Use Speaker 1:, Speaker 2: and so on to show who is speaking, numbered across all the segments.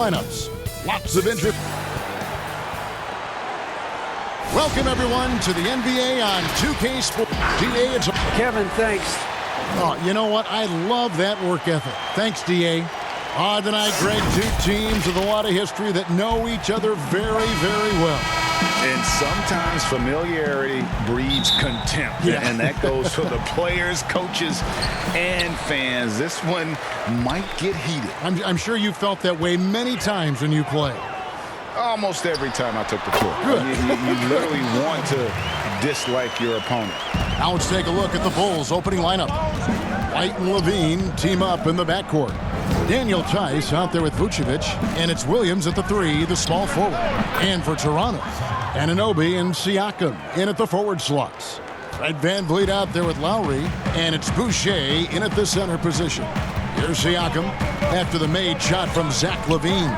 Speaker 1: Lineups. Lots of interest. Welcome, everyone, to the NBA on 2K Sports. DA, it's
Speaker 2: Kevin, thanks.
Speaker 1: Oh, you know what? I love that work ethic. Thanks, DA. Tonight, Greg, two teams with a lot of history that know each other very, very well.
Speaker 3: And sometimes familiarity breeds contempt.
Speaker 1: Yeah.
Speaker 3: And that goes for the players, coaches, and fans. This one might get heated.
Speaker 1: I'm sure you felt that way many times when you play.
Speaker 3: Almost every time I took the court.
Speaker 1: Good.
Speaker 3: You literally want to dislike your opponent.
Speaker 1: Now let's take a look at the Bulls' opening lineup. White and Levine team up in the backcourt. Daniel Tice out there with Vucevic, and it's Williams at the 3, the small forward. And for Toronto, Anunoby and Siakam in at the forward slots. Fred VanVleet out there with Lowry, and it's Boucher in at the center position. Here's Siakam after the made shot from Zach LaVine.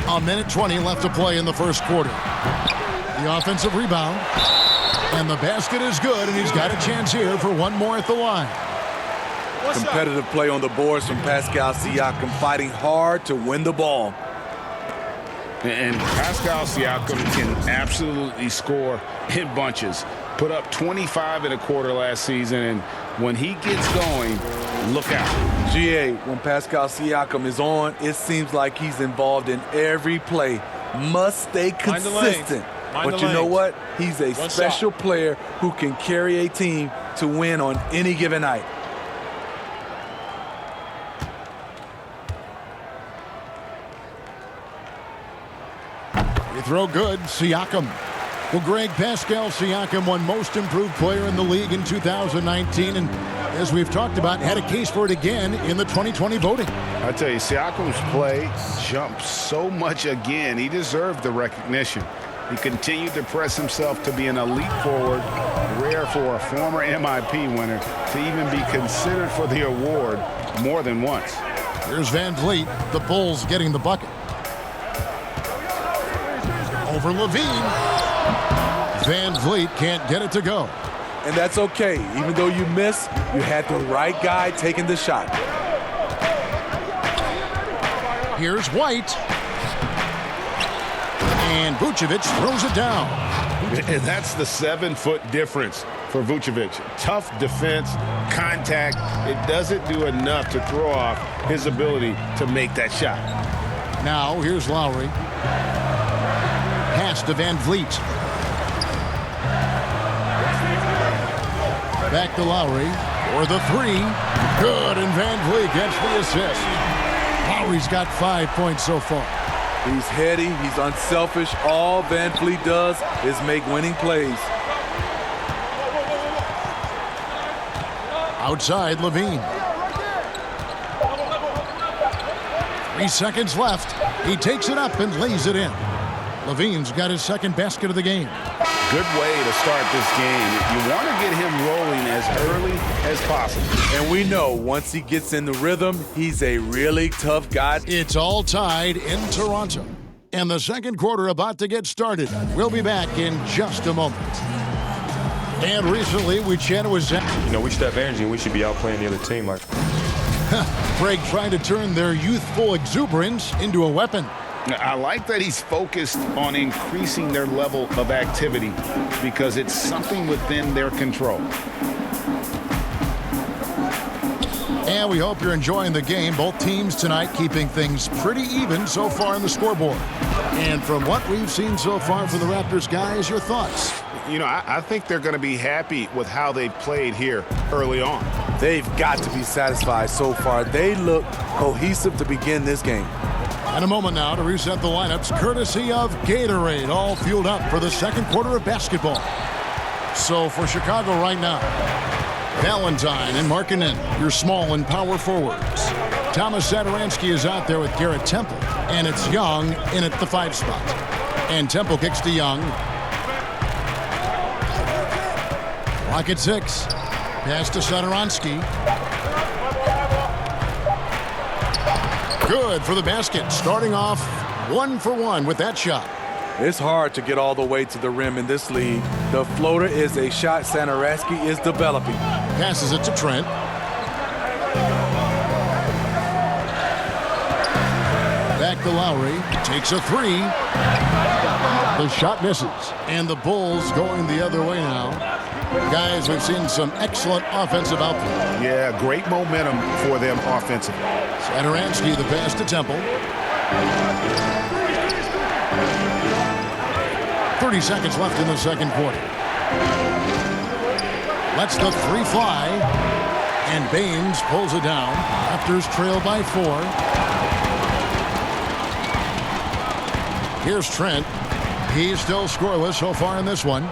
Speaker 1: A minute 20 left to play in the first quarter. The offensive rebound. And the basket is good, and he's got a chance here for one more at the line.
Speaker 4: Competitive play on the boards from Pascal Siakam, fighting hard to win the ball.
Speaker 3: And Pascal Siakam can absolutely score in bunches. Put up 25 in a quarter last season, and when he gets going, look out.
Speaker 4: GA, when Pascal Siakam is on, it seems like he's involved in every play. Must stay consistent. But you know what? He's a special player who can carry a team to win on any given night.
Speaker 1: Free throw good, Siakam. Well, Greg, Pascal Siakam won most improved player in the league in 2019, and as we've talked about, had a case for it again in the 2020 voting.
Speaker 3: I tell you, Siakam's play jumped so much again. He deserved the recognition. He continued to press himself to be an elite forward, rare for a former MIP winner to even be considered for the award more than once.
Speaker 1: Here's VanVleet, the Bulls getting the bucket. Over Levine. VanVleet can't get it to go.
Speaker 4: And that's okay. Even though you miss, you had the right guy taking the shot.
Speaker 1: Here's White. And Vucevic throws it down.
Speaker 3: And that's the 7-foot difference for Vucevic. Tough defense, contact. It doesn't do enough to throw off his ability to make that shot.
Speaker 1: Now here's Lowry. Pass to VanVleet. Back to Lowry for the 3. Good, and VanVleet gets the assist. Lowry's got 5 points so far.
Speaker 4: He's heady, he's unselfish. All VanVleet does is make winning plays.
Speaker 1: Outside, Levine. 3 seconds left. He takes it up and lays it in. Levine's got his second basket of the game.
Speaker 3: Good way to start this game. You want to get him rolling as early as possible.
Speaker 4: And we know once he gets in the rhythm, he's a really tough guy.
Speaker 1: It's all tied in Toronto. And the second quarter about to get started. We'll be back in just a moment. And recently, we chatted with Zach.
Speaker 5: You know, we should have energy and we should be out playing the other team. Like,
Speaker 1: Greg trying to turn their youthful exuberance into a weapon.
Speaker 3: I like that he's focused on increasing their level of activity because it's something within their control.
Speaker 1: And we hope you're enjoying the game. Both teams tonight keeping things pretty even so far in the scoreboard. And from what we've seen so far from the Raptors guys, your thoughts?
Speaker 3: You know, I think they're going to be happy with how they've played here early on.
Speaker 4: They've got to be satisfied so far. They look cohesive to begin this game.
Speaker 1: And a moment now to reset the lineups, courtesy of Gatorade, all fueled up for the second quarter of basketball. So for Chicago right now, Valentine and Markkanen, your small and power forwards. Thomas Satoransky is out there with Garrett Temple, and it's Young in at the 5 spot. And Temple kicks to Young. Clock at 6. Pass to Satoransky. Good for the basket, starting off 1 for 1 with that shot.
Speaker 4: It's hard to get all the way to the rim in this league. The floater is a shot Satoransky is developing.
Speaker 1: Passes it to Trent. to Lowry. Takes a three. The shot misses. And the Bulls going the other way now. Guys, we've seen some excellent offensive output.
Speaker 3: Yeah, great momentum for them offensively.
Speaker 1: Satoransky, the pass to Temple. 30 seconds left in the second quarter. Lets the three fly. And Baines pulls it down. Raptors trail by 4. Here's Trent. He's still scoreless so far in this one.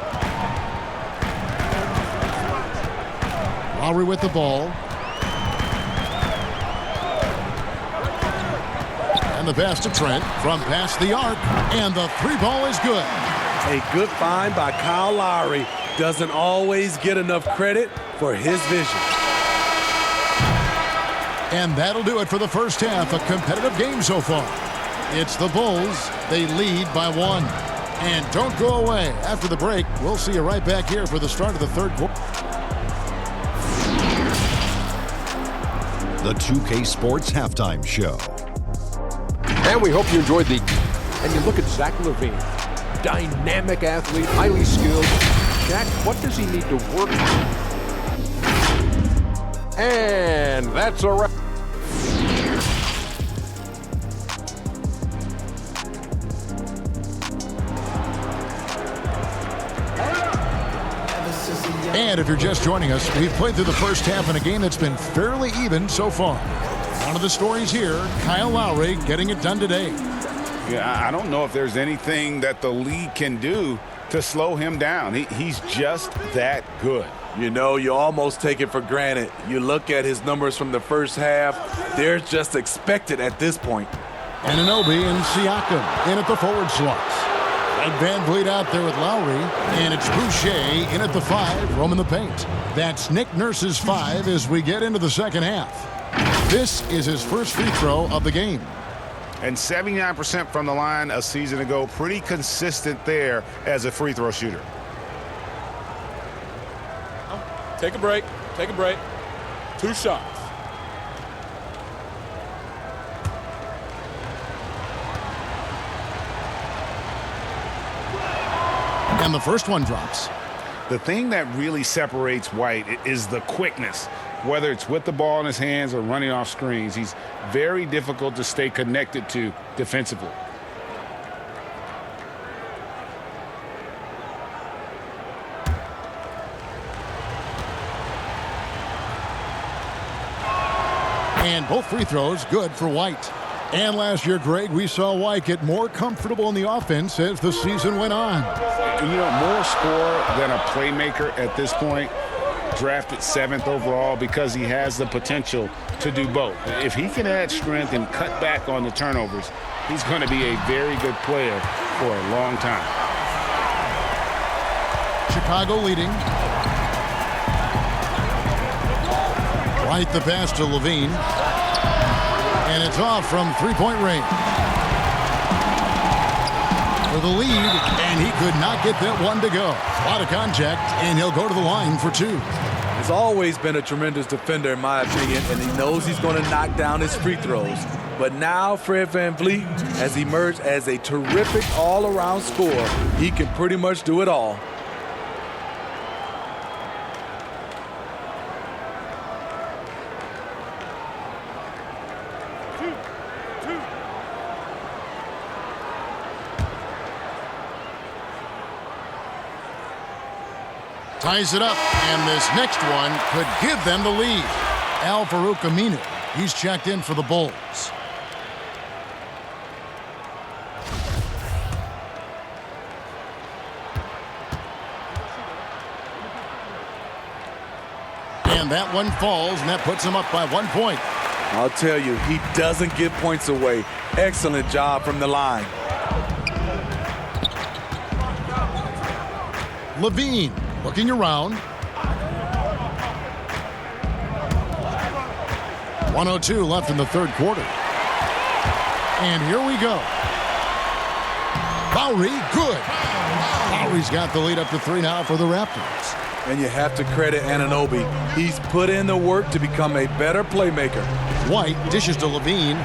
Speaker 1: Lowry with the ball. And the pass to Trent from past the arc. And the three ball is good.
Speaker 4: A good find by Kyle Lowry. Doesn't always get enough credit for his vision.
Speaker 1: And that'll do it for the first half. A competitive game so far. It's the Bulls. They lead by 1. And don't go away. After the break, we'll see you right back here for the start of the third quarter.
Speaker 2: The 2K Sports Halftime Show.
Speaker 6: And we hope you enjoyed the... And you look at Zach LaVine. Dynamic athlete, highly skilled. Shaq, what does he need to work on? And that's a wrap.
Speaker 1: And if you're just joining us, we've played through the first half in a game that's been fairly even so far. One of the stories here, Kyle Lowry getting it done today.
Speaker 3: Yeah, I don't know if there's anything that the league can do to slow him down. He's just that good.
Speaker 4: You know, you almost take it for granted. You look at his numbers from the first half, they're just expected at this point.
Speaker 1: Anunoby and Siakam in at the forward slots. And Van Vliet out there with Lowry. And it's Boucher in at the 5, roaming the paint. That's Nick Nurse's 5 as we get into the second half. This is his first free throw of the game.
Speaker 3: And 79% from the line a season ago. Pretty consistent there as a free throw shooter.
Speaker 7: Take a break. Take a break. 2 shots.
Speaker 1: And the first one drops.
Speaker 3: The thing that really separates White is the quickness. Whether it's with the ball in his hands or running off screens, he's very difficult to stay connected to defensively.
Speaker 1: And both free throws good for White. And last year, Greg, we saw White get more comfortable in the offense as the season went on.
Speaker 3: You know, more scorer than a playmaker at this point. Drafted 7th overall because he has the potential to do both. If he can add strength and cut back on the turnovers, he's going to be a very good player for a long time.
Speaker 1: Chicago leading. White the pass to Levine. And it's off from three-point range. For the lead, and he could not get that one to go. A lot of contact, and he'll go to the line for 2.
Speaker 4: He's always been a tremendous defender, in my opinion, and he knows he's going to knock down his free throws. But now Fred VanVleet has emerged as a terrific all-around scorer. He can pretty much do it all.
Speaker 1: Ties it up, and this next one could give them the lead. Al-Farouq Aminu, he's checked in for the Bulls. And that one falls, and that puts him up by 1 point.
Speaker 4: I'll tell you, he doesn't give points away. Excellent job from the line.
Speaker 1: Levine looking around. 1:02 left in the third quarter. And here we go. Lowry, good. Lowry's got the lead up to 3 now for the Raptors.
Speaker 4: And you have to credit Anunoby. He's put in the work to become a better playmaker.
Speaker 1: White dishes to Levine.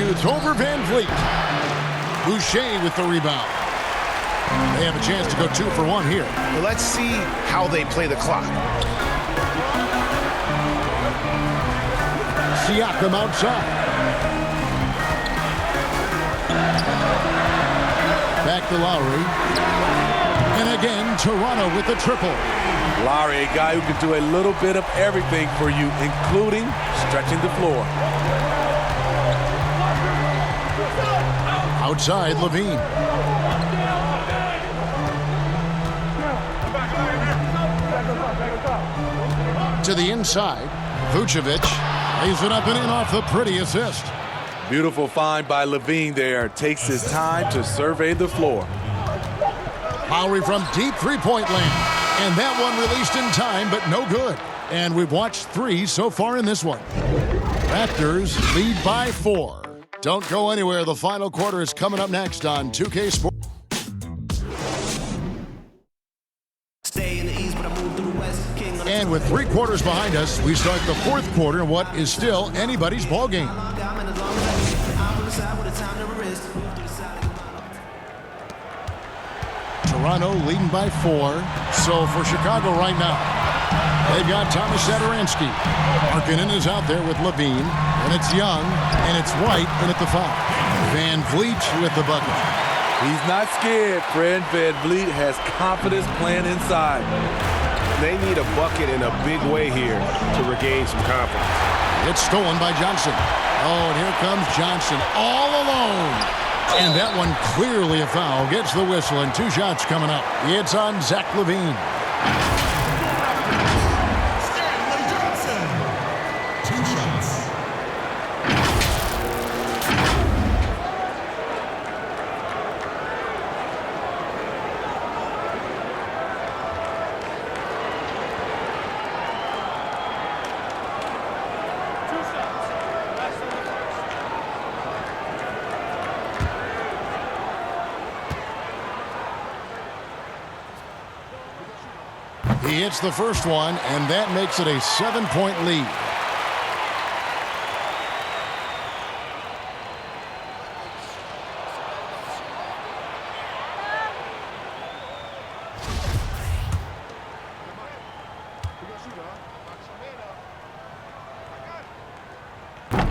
Speaker 1: executes over Van Vliet. Boucher with the rebound. They have a chance to go 2 for 1 here.
Speaker 3: Well, let's see how they play the clock.
Speaker 1: Siakam outside. Back to Lowry. And again, Toronto with the triple.
Speaker 4: Lowry, a guy who can do a little bit of everything for you, including stretching the floor.
Speaker 1: Outside, Levine. To the inside, Vucevic lays it up and in off the pretty assist.
Speaker 4: Beautiful find by Levine there. Takes his time to survey the floor.
Speaker 1: Lowry from deep three-point land. And that one released in time, but no good. And we've watched 3 so far in this one. Raptors lead by 4. Don't go anywhere. The final quarter is coming up next on 2K Sports. And with 3 quarters behind us, we start the 4th quarter in what is still anybody's ball game. Toronto leading by 4. So for Chicago right now, they've got Thomas Satoransky. Markkanen is out there with Levine. And it's Young, and it's White in at the 5. Van Vliet with the bucket.
Speaker 4: He's not scared. Fred Van Vliet has confidence playing inside.
Speaker 3: They need a bucket in a big way here to regain some confidence.
Speaker 1: It's stolen by Johnson. Oh, and here comes Johnson all alone. And that one clearly a foul. Gets the whistle, and 2 shots coming up. It's on Zach LaVine. He hits the first one, and that makes it a 7-point lead.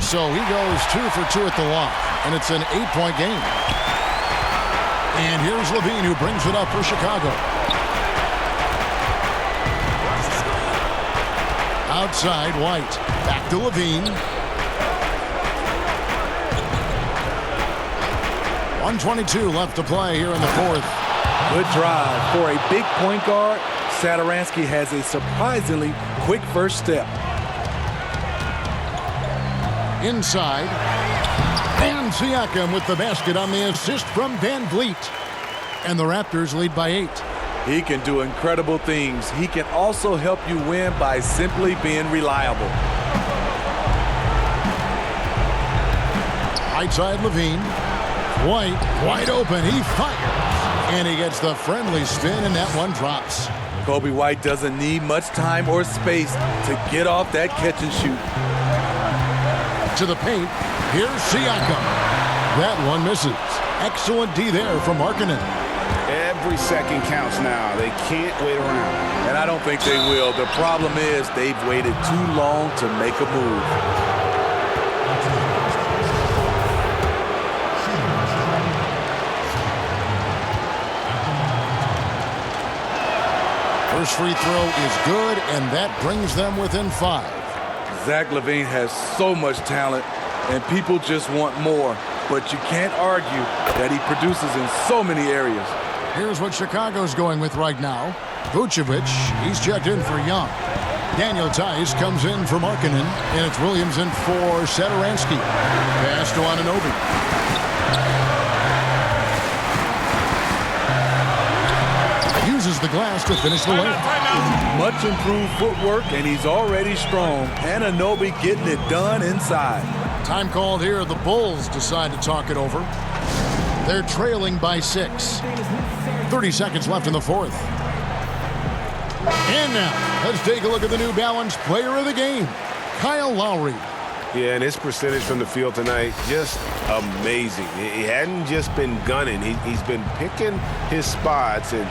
Speaker 1: So he goes 2 for 2 at the line, and it's an 8-point game. And here's Levine, who brings it up for Chicago. Outside, White. Back to Levine. 1:22 left to play here in the 4th.
Speaker 4: Good drive. For a big point guard, Satoransky has a surprisingly quick first step.
Speaker 1: Inside. And Siakam with the basket on the assist from Van Vliet. And the Raptors lead by 8.
Speaker 4: He can do incredible things. He can also help you win by simply being reliable.
Speaker 1: Right side, Levine. White, wide open. He fires. And he gets the friendly spin, and that one drops.
Speaker 4: Kobe White doesn't need much time or space to get off that catch and shoot.
Speaker 1: To the paint. Here's Siakam. That one misses. Excellent D there from Markkanen.
Speaker 3: Every second counts now. They can't wait around.
Speaker 4: And I don't think they will. The problem is they've waited too long to make a move.
Speaker 1: First free throw is good, and that brings them within 5.
Speaker 4: Zach LaVine has so much talent, and people just want more. But you can't argue that he produces in so many areas.
Speaker 1: Here's what Chicago's going with right now. Vucevic, he's checked in for Young. Daniel Tice comes in for Markkanen, and it's Williams in for Satoransky. Pass to Anunoby. Uses the glass to finish the layup.
Speaker 4: Much improved footwork, and he's already strong. Anunoby getting it done inside.
Speaker 1: Time called here. The Bulls decide to talk it over. They're trailing by 6. 30 seconds left in the 4th. And now, let's take a look at the New Balance player of the game, Kyle Lowry.
Speaker 3: Yeah, and his percentage from the field tonight, just amazing. He hadn't just been gunning. He's been picking his spots, and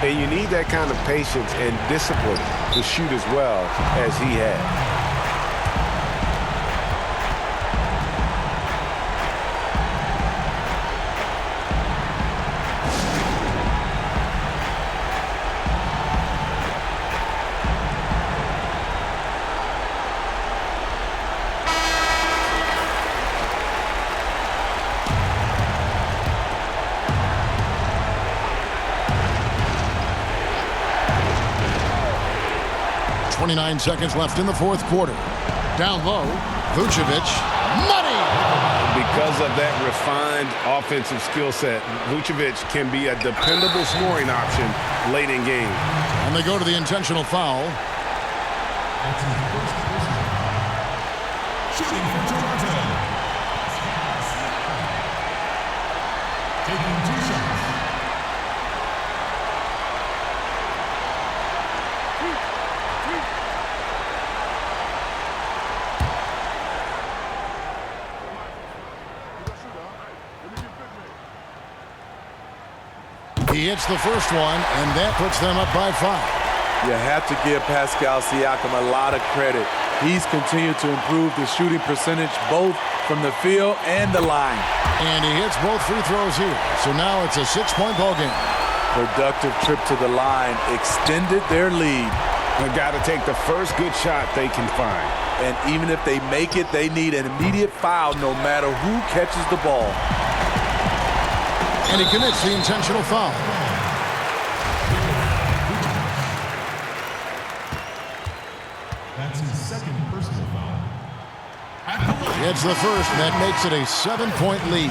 Speaker 3: you need that kind of patience and discipline to shoot as well as he had.
Speaker 1: .29 seconds left in the fourth quarter. Down low, Vucevic, money!
Speaker 3: Because of that refined offensive skill set, Vucevic can be a dependable scoring option late in game.
Speaker 1: And they go to the intentional foul.
Speaker 8: Shooting for Toronto. Taking 2 shots.
Speaker 1: He hits the first one, and that puts them up by 5.
Speaker 4: You have to give Pascal Siakam a lot of credit. He's continued to improve the shooting percentage both from the field and the line.
Speaker 1: And he hits both free throws here. So now it's a 6-point ball game.
Speaker 4: Productive trip to the line extended their lead.
Speaker 3: They've got to take the first good shot they can find.
Speaker 4: And even if they make it, they need an immediate foul no matter who catches the ball.
Speaker 1: And he commits the intentional foul.
Speaker 8: That's his second personal foul.
Speaker 1: It's the first, and that makes it a 7-point lead.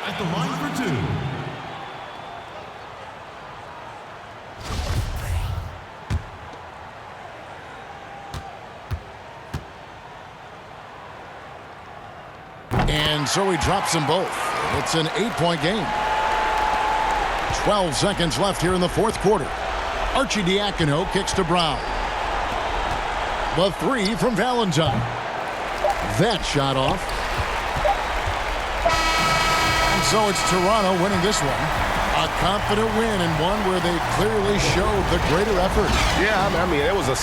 Speaker 8: At the line for 2.
Speaker 1: And so he drops them both. It's an 8-point game. 12 seconds left here in the fourth quarter. Arcidiacono kicks to Brown. The 3 from Valentine. That shot off. And so it's Toronto winning this one. A confident win, and one where they clearly showed the greater effort.
Speaker 3: Yeah, I mean, it was a